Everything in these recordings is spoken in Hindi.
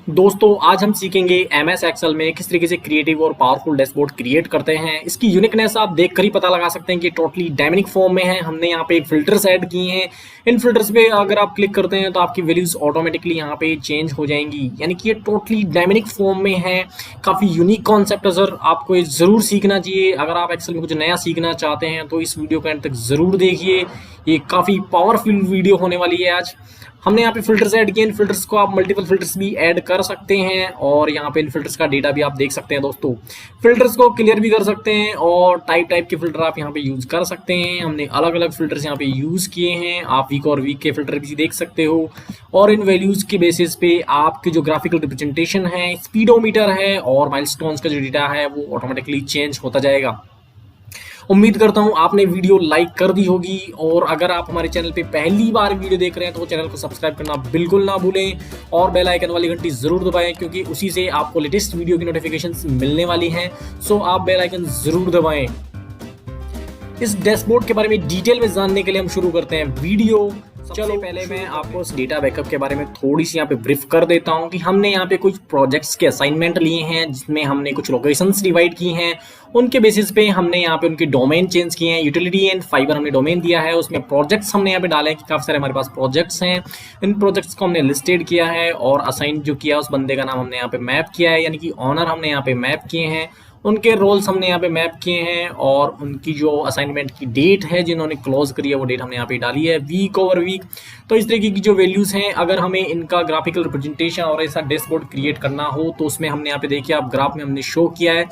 दोस्तों आज हम सीखेंगे एमएस एक्सेल में किस तरीके से क्रिएटिव और पावरफुल डैशबोर्ड क्रिएट करते हैं। इसकी यूनिकनेस आप देखकर ही पता लगा सकते हैं कि टोटली डायनामिक फॉर्म में है। हमने यहाँ पे एक फिल्टर्स ऐड किए हैं। इन फिल्टर्स पे अगर आप क्लिक करते हैं तो आपकी वैल्यूज ऑटोमेटिकली यहाँ पे चेंज हो जाएंगी, यानी कि ये टोटली डायनामिक फॉर्म में है। काफी यूनिक कॉन्सेप्ट है सर, आपको ये जरूर सीखना चाहिए। अगर आप एक्सेल में कुछ नया सीखना चाहते हैं तो इस वीडियो को एंड तक जरूर देखिए। ये काफी पावरफुल वीडियो होने वाली है। आज हमने यहाँ पे फिल्टर्स ऐड किए। इन फिल्टर्स को आप मल्टीपल फिल्टर्स भी ऐड कर सकते हैं और यहाँ पे इन फिल्टर्स का डेटा भी आप देख सकते हैं। दोस्तों फिल्टर्स को क्लियर भी कर सकते हैं और टाइप के फिल्टर आप यहाँ पे यूज कर सकते हैं। हमने अलग अलग फिल्टर्स यहाँ पे यूज किए हैं। आप वीक और वीक के फिल्टर भी देख सकते हो और इन वैल्यूज के बेसिस पे आपके जो ग्राफिकल रिप्रेजेंटेशन है, स्पीडोमीटर है और माइलस्टोन्स का जो डेटा है वो ऑटोमेटिकली चेंज होता जाएगा। उम्मीद करता हूं आपने वीडियो लाइक कर दी होगी और अगर आप हमारे चैनल पे पहली बार वीडियो देख रहे हैं तो चैनल को सब्सक्राइब करना बिल्कुल ना भूलें और बेल आइकन वाली घंटी जरूर दबाएं, क्योंकि उसी से आपको लेटेस्ट वीडियो की नोटिफिकेशंस मिलने वाली हैं। सो आप बेल आइकन जरूर दबाएं। इस डैशबोर्ड के बारे में डिटेल में जानने के लिए हम शुरू करते हैं वीडियो। चलो पहले मैं आपको इस डेटा बैकअप के बारे में थोड़ी सी यहाँ पे ब्रीफ कर देता हूँ कि हमने यहाँ पे कुछ प्रोजेक्ट्स के असाइनमेंट लिए हैं जिसमें हमने कुछ लोकेशंस डिवाइड की हैं। उनके बेसिस पे हमने यहाँ पे उनके डोमेन चेंज किए हैं। यूटिलिटी एंड फाइबर हमने डोमेन दिया है, उसमें प्रोजेक्ट्स हमने यहाँ पे डाले हैं कि काफी सारे हमारे पास प्रोजेक्ट्स हैं। इन प्रोजेक्ट्स को हमने लिस्टेड किया है और असाइन जो किया उस बंदे का नाम हमने यहाँ पे मैप किया है, यानी कि ऑनर हमने यहाँ पे मैप किए हैं। उनके रोल्स हमने यहाँ पे मैप किए हैं और उनकी जो असाइनमेंट की डेट है जिन्होंने क्लोज करी है वो डेट हमने यहाँ पे डाली है, वीक ओवर वीक। तो इस तरीके की जो वैल्यूज हैं, अगर हमें इनका ग्राफिकल रिप्रेजेंटेशन और ऐसा डैशबोर्ड क्रिएट करना हो तो उसमें हमने यहाँ पे देखिए आप ग्राफ में हमने शो किया है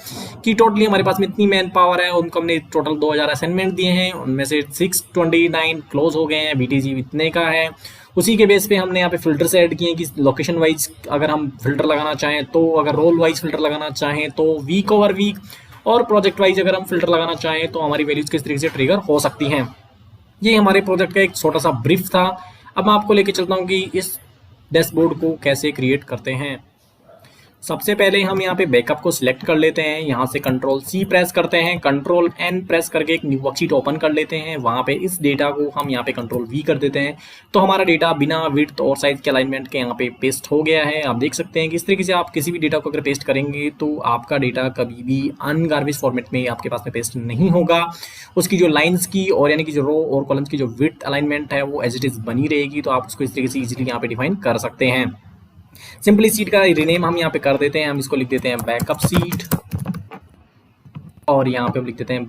कि टोटली हमारे पास में इतनी मैन पावर है। उनको हमने टोटल 2000 असाइनमेंट दिए हैं, उनमें से 629 क्लोज हो गए हैं, बीटीजी इतने का है। उसी के बेस पे हमने यहाँ पे फिल्टर्स ऐड किए हैं कि लोकेशन वाइज अगर हम फिल्टर लगाना चाहें तो, अगर रोल वाइज फिल्टर लगाना चाहें तो, वीक ओवर वीक और प्रोजेक्ट वाइज अगर हम फिल्टर लगाना चाहें तो हमारी वैल्यूज किस तरीके से ट्रिगर हो सकती हैं। ये हमारे प्रोजेक्ट का एक छोटा सा ब्रीफ था। अब मैं आपको लेके चलता हूँ कि इस डैशबोर्ड को कैसे क्रिएट करते हैं। सबसे पहले हम यहाँ पे बैकअप को सिलेक्ट कर लेते हैं। यहाँ से कंट्रोल सी प्रेस करते हैं, कंट्रोल एन प्रेस करके एक न्यू वर्कशीट ओपन कर लेते हैं। वहाँ पे इस डेटा को हम यहाँ पे कंट्रोल वी कर देते हैं तो हमारा डेटा बिना विड्थ और साइज के अलाइनमेंट के यहाँ पे पेस्ट हो गया है। आप देख सकते हैं कि इस तरीके से आप किसी भी डेटा को अगर पेस्ट करेंगे तो आपका डेटा कभी भी अनगार्बेज फॉर्मेट में आपके पास में पेस्ट नहीं होगा। उसकी जो लाइन्स की और यानी कि जो रो और कॉलम्स की जो विड्थ अलाइनमेंट है वो एज इट इज बनी रहेगी। तो आप उसको इस तरीके से इजीली यहाँ पे डिफाइन कर सकते हैं। सिंपली सीट का रिनेम हम यहाँ पे कर देते हैं। हम इसको लिख देते हैं बैकअप सीट और यहाँ पे हम लिख देते हैं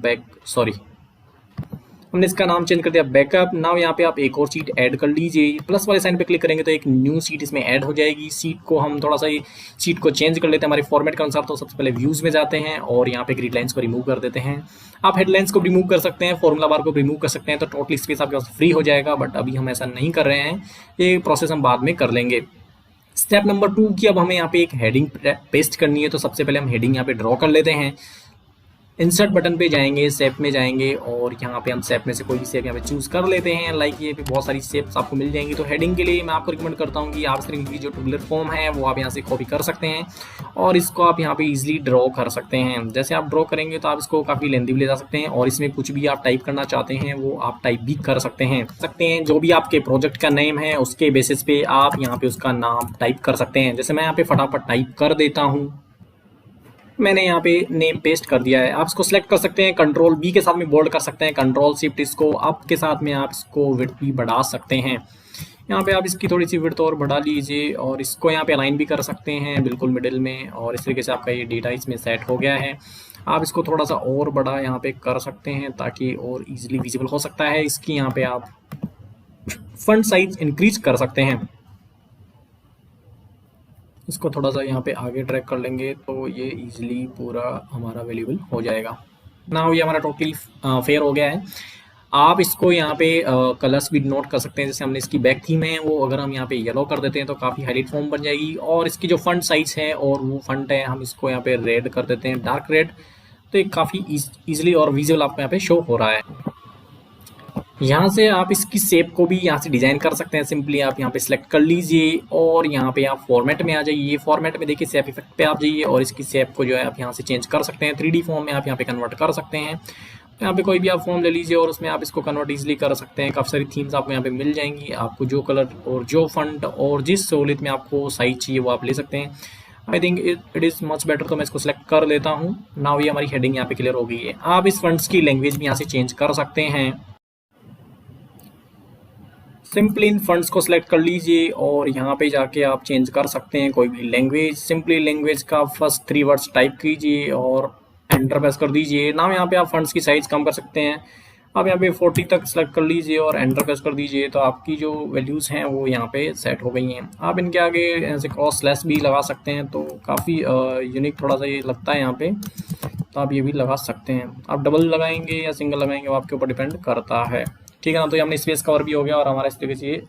हमने इसका नाम चेंज कर दिया बैकअप। नाउ यहाँ पे आप एक और सीट ऐड कर लीजिए। प्लस वाले साइन पे क्लिक करेंगे तो एक न्यू सीट इसमें ऐड हो जाएगी। सीट को हम थोड़ा सा सीट को चेंज कर लेते हैं हमारे फॉर्मेट के अनुसार। तो सबसे पहले व्यूज में जाते हैं और यहाँ पे ग्रिड लाइंस को रिमूव कर देते हैं। आप हेडलाइंस को रिमूव कर सकते हैं, फॉर्मूला बार को रिमूव कर सकते हैं, तो टोटल स्पेस आपके पास फ्री हो जाएगा। बट अभी हम ऐसा नहीं कर रहे हैं, ये प्रोसेस हम बाद में कर लेंगे। स्टेप नंबर 2 की अब हमें यहाँ पे एक हेडिंग पेस्ट करनी है। तो सबसे पहले हम हेडिंग यहाँ पे ड्रॉ कर लेते हैं। इंसर्ट बटन पे जाएंगे, शेप में जाएंगे और यहाँ पे हम शेप में से कोई भी शेप यहाँ पे चूज कर लेते हैं। लाइक ये पे बहुत सारी शेप्स आपको मिल जाएंगी। तो हेडिंग के लिए मैं आपको रिकमेंड करता हूँ कि आप इस तरीके की जो टूलर फॉर्म है वो आप यहाँ से कॉपी कर सकते हैं और इसको आप यहाँ पे इजीली ड्रॉ कर सकते हैं। जैसे आप ड्रॉ करेंगे तो आप इसको काफ़ी लेंथी भी ले जा सकते हैं और इसमें कुछ भी आप टाइप करना चाहते हैं वो आप टाइप भी कर सकते हैं। जो भी आपके प्रोजेक्ट का नेम है उसके बेसिस पे आप यहाँ पे उसका नाम टाइप कर सकते हैं। जैसे मैं यहाँ पे फटाफट टाइप कर देता हूँ, मैंने यहाँ पे नेम पेस्ट कर दिया है। आप इसको सिलेक्ट कर सकते हैं, कंट्रोल बी के साथ में बोल्ड कर सकते हैं, कंट्रोल शिफ्ट इसको अप के साथ में आप इसको विड्थ भी बढ़ा सकते हैं। यहाँ पे आप इसकी थोड़ी सी विड्थ और बढ़ा लीजिए और इसको यहाँ पे अलाइन भी कर सकते हैं बिल्कुल मिडिल में। और इस तरीके से आपका ये डेटा इसमें सेट हो गया है। आप इसको थोड़ा सा और बड़ा यहाँ पे कर सकते हैं ताकि और इजीली विजिबल हो सकता है। इसकी यहाँ पे आप फॉन्ट साइज इंक्रीज कर सकते हैं। इसको थोड़ा सा यहाँ पे आगे ड्रैग कर लेंगे तो ये इजीली पूरा हमारा अवेलेबल हो जाएगा। नाउ ये हमारा टोटली फेयर हो गया है। आप इसको यहाँ पे कलर्स भी नोट कर सकते हैं। जैसे हमने इसकी बैक थीम है वो अगर हम यहाँ पे येलो कर देते हैं तो काफ़ी हाईलाइट फॉर्म बन जाएगी। और इसकी जो फंट साइज है और वो फंट है हम इसको यहाँ पे रेड कर देते हैं, डार्क रेड। तो ये काफ़ी ईजिली और विजुअल आपको यहाँ पे शो हो रहा है। यहाँ से आप इसकी शेप को भी यहाँ से डिजाइन कर सकते हैं। सिंपली आप यहाँ पे सिलेक्ट कर लीजिए और यहाँ पे आप फॉर्मेट में आ जाइए। फॉर्मेट में देखिए शेप इफेक्ट पे आप जाइए और इसकी शेप को जो है आप यहाँ से चेंज कर सकते हैं। 3D फॉर्म में आप यहाँ पे कन्वर्ट कर सकते हैं। यहाँ पे कोई भी आप फॉर्म ले लीजिए और उसमें आप इसको कन्वर्ट इजीली कर सकते हैं। काफ़ी सारी थीम्स आपको यहाँ पे मिल जाएंगी, आपको जो कलर और जो फंड और जिस सहूलियत में आपको साइज चाहिए वो आप ले सकते हैं। I think it is much better, तो मैं इसको सेलेक्ट कर लेता हूँ। नाउ ये हमारी हेडिंग यहाँ पे क्लियर हो गई है। आप इस फंड्स की लैंग्वेज भी यहाँ से चेंज कर सकते हैं। सिंपली इन फंड्स को सिलेक्ट कर लीजिए और यहाँ पे जाके आप चेंज कर सकते हैं कोई भी लैंग्वेज। सिंपली लैंग्वेज का फर्स्ट 3 वर्ड्स टाइप कीजिए और एंटर प्रेस कर दीजिए। नाउ यहाँ पे आप फंड्स की साइज कम कर सकते हैं। आप यहाँ पे 40 तक सेलेक्ट कर लीजिए और एंटर प्रेस कर दीजिए, तो आपकी जो वैल्यूज़ हैं वो यहाँ पे सेट हो गई हैं। आप इनके आगे ऐसे क्रॉस स्लैश भी लगा सकते हैं, तो काफ़ी यूनिक थोड़ा सा ये लगता है यहाँ पे, तो आप ये भी लगा सकते हैं। आप डबल लगाएंगे या सिंगल लगाएंगे वो आपके ऊपर डिपेंड करता है, ठीक है ना। तो ये हमने स्पेस कवर भी हो गया और हमारा इस तरीके से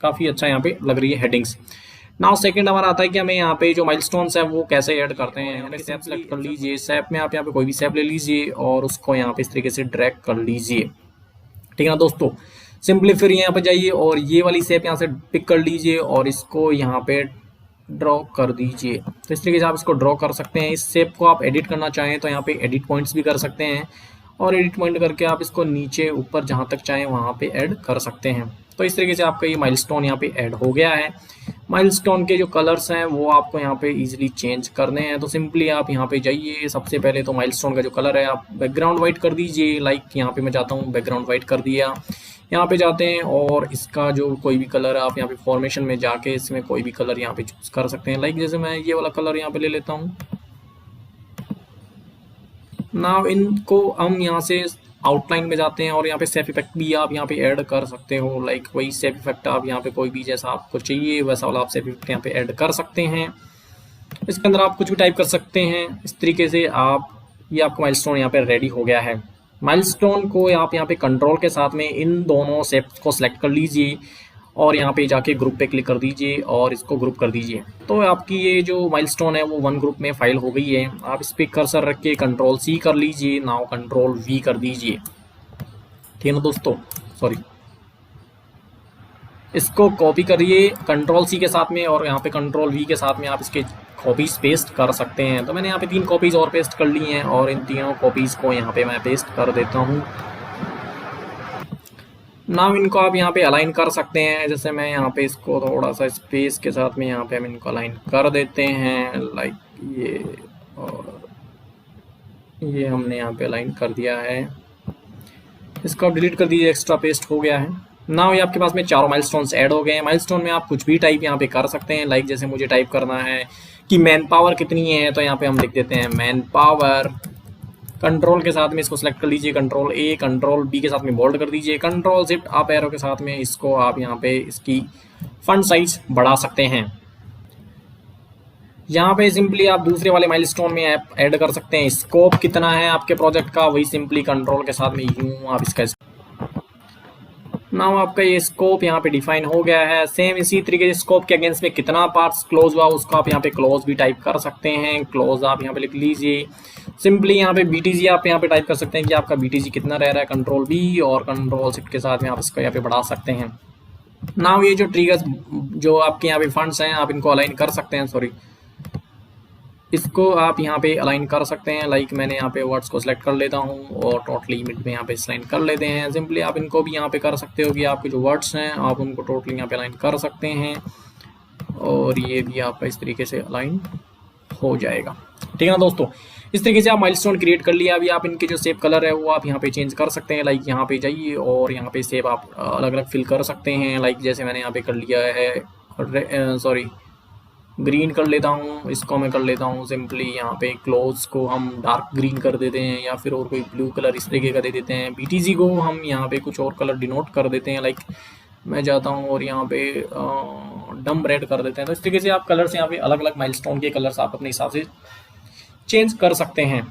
काफ़ी अच्छा यहाँ पे लग रही है हेडिंग्स। नाउ सेकंड हमारा आता है कि हमें यहाँ पे जो माइलस्टोन्स है वो कैसे ऐड करते हैं। यहाँ पे सेप सेलेक्ट कर लीजिए। सेप में आप यहाँ पे कोई भी सेप ले लीजिए और उसको यहाँ पे इस तरीके से ड्रैग कर लीजिए, ठीक है ना दोस्तों। सिंपली फिर यहाँ पे जाइए और ये वाली सेप यहाँ से पिक कर लीजिए और इसको यहाँ पे ड्रॉ कर दीजिए। तो इस तरीके से आप इसको ड्रॉ कर सकते हैं। इस शेप को आप एडिट करना चाहें तो यहाँ पे एडिट पॉइंट्स भी कर सकते हैं और एडिट पॉइंट करके आप इसको नीचे ऊपर जहाँ तक चाहें वहाँ पे ऐड कर सकते हैं। तो इस तरीके से आपका ये माइलस्टोन यहाँ पे ऐड हो गया है। माइलस्टोन के जो कलर्स हैं वो आपको यहाँ पे इजीली चेंज करने हैं। तो सिंपली आप यहाँ पे जाइए। सबसे पहले तो माइलस्टोन का जो कलर है आप बैकग्राउंड वाइट कर दीजिए। लाइक यहाँ पे मैं जाता हूँ, बैकग्राउंड वाइट कर दिया। यहाँ पे जाते हैं और इसका जो कोई भी कलर है आप यहाँ पे फॉर्मेशन में जाके इसमें कोई भी कलर यहाँ पे चूज कर सकते हैं। लाइक जैसे मैं ये वाला कलर यहाँ पे ले लेता हूँ। नाउ इनको हम यहाँ से आउटलाइन में जाते हैं और यहाँ पे सेफ इफेक्ट भी आप यहाँ पे ऐड कर सकते हो। लाइक वही सेफ इफेक्ट आप यहाँ पे कोई भी जैसा आपको चाहिए वैसा वाला आप सेफ इफेक्ट यहाँ पे ऐड कर सकते हैं। इसके अंदर आप कुछ भी टाइप कर सकते हैं। इस तरीके से आप ये आपका माइलस्टोन यहाँ पे रेडी हो गया है। माइलस्टोन को आप यहाँ पे कंट्रोल के साथ में इन दोनों सेप्स को सिलेक्ट कर लीजिए और यहाँ पे जाके ग्रुप पे क्लिक कर दीजिए और इसको ग्रुप कर दीजिए। तो आपकी ये जो माइलस्टोन है वो वन ग्रुप में फाइल हो गई है। आप इस पे कर्सर रख के कंट्रोल C कर लीजिए। नाउ कंट्रोल V कर दीजिए, ठीक है ना दोस्तों। सॉरी, इसको कॉपी करिए कंट्रोल C के साथ में और यहाँ पे कंट्रोल V के साथ में आप इसके कॉपीज पेस्ट कर सकते हैं। तो मैंने यहाँ पे 3 कॉपीज और पेस्ट कर ली हैं और इन तीनों कॉपीज को यहाँ पे मैं पेस्ट कर देता हूँ। नाउ इनको आप यहाँ पे अलाइन कर सकते हैं। जैसे मैं यहाँ पे इसको थोड़ा सा स्पेस के साथ में यहाँ पे हम इनको अलाइन कर देते हैं। लाइक ये और ये हमने यहाँ पे अलाइन कर दिया है। इसको आप डिलीट कर दीजिए, एक्स्ट्रा पेस्ट हो गया है। नाउ ये आपके पास में 4 माइलस्टोन्स ऐड हो गए हैं। माइलस्टोन में आप कुछ भी टाइप यहाँ पे कर सकते हैं। लाइक जैसे मुझे टाइप करना है कि मैन पावर कितनी है, तो यहाँ पे हम लिख देते हैं मैन पावर। कंट्रोल के साथ में इसको सिलेक्ट कर लीजिए, कंट्रोल A, कंट्रोल B के साथ में बोल्ड कर दीजिए, कंट्रोल शिफ्ट अप एरो के साथ में इसको आप यहाँ पे इसकी फंड साइज बढ़ा सकते हैं। यहाँ पे सिंपली आप दूसरे वाले माइलस्टोन में ऐड कर सकते हैं स्कोप कितना है आपके प्रोजेक्ट का, वही सिंपली कंट्रोल के साथ में यूं आप इसका नाउ आपका ये स्कोप यहाँ पे डिफाइन हो गया है। सेम इसी तरीके से स्कोप के अगेंस्ट में कितना पार्ट्स क्लोज हुआ उसको आप यहाँ पे क्लोज भी टाइप कर सकते हैं। क्लोज आप यहाँ पे लिख लीजिए। सिंपली यहाँ पे BTG आप यहाँ पे टाइप कर सकते हैं कि आपका BTG कितना रह रहा है। कंट्रोल B और कंट्रोल शिफ्ट के साथ में आप इसको यहाँ पे बढ़ा सकते हैं। नाउ ये जो ट्रिगर्स जो आपके यहाँ पे फंड्स हैं आप इनको अलाइन कर सकते हैं। सॉरी, इसको आप यहाँ पे अलाइन कर सकते हैं। लाइक मैंने यहाँ पे वर्ड्स को सिलेक्ट कर लेता हूँ और टोटली मिड में यहाँ पे अलाइन कर लेते हैं। सिंपली आप इनको भी यहाँ पे कर सकते हो कि आपके जो वर्ड्स हैं आप उनको टोटली यहाँ पे अलाइन कर सकते हैं और ये भी आपका इस तरीके से अलाइन हो जाएगा, ठीक है ना दोस्तों। इस तरीके से आप माइलस्टोन क्रिएट कर लिया। अभी आप इनके जो शेप कलर है वो आप यहाँ पे चेंज कर सकते हैं। लाइक यहाँ पे जाइए और यहाँ पे शेप आप अलग अलग फिल कर सकते हैं। लाइक जैसे मैंने यहाँ पे कर लिया है, सॉरी ग्रीन कर लेता हूँ, इसको मैं कर लेता हूँ सिंपली यहाँ पे क्लोज को हम डार्क ग्रीन कर देते हैं या फिर और कोई ब्लू कलर इस तरीके का दे देते हैं। BTG को हम यहाँ पे कुछ और कलर डिनोट कर देते हैं। लाइक मैं जाता हूँ और यहाँ पे डम रेड कर देते हैं। तो इस तरीके से आप कलर्स यहाँ पे अलग अलग माइलस्टोन के कलर्स आप अपने हिसाब से चेंज कर सकते हैं।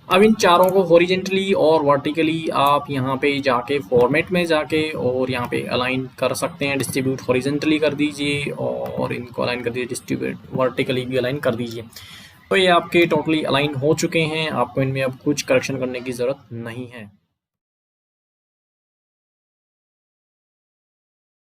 अब इन चारों को हॉरिजेंटली और वर्टिकली आप यहाँ पे जाके फॉर्मेट में जाके और यहाँ पे अलाइन कर सकते हैं। डिस्ट्रीब्यूट हॉरिजेंटली कर दीजिए और इनको अलाइन कर दीजिए, डिस्ट्रीब्यूट वर्टिकली भी अलाइन कर दीजिए। तो ये आपके टोटली अलाइन हो चुके हैं। आपको इनमें अब कुछ करेक्शन करने की ज़रूरत नहीं है।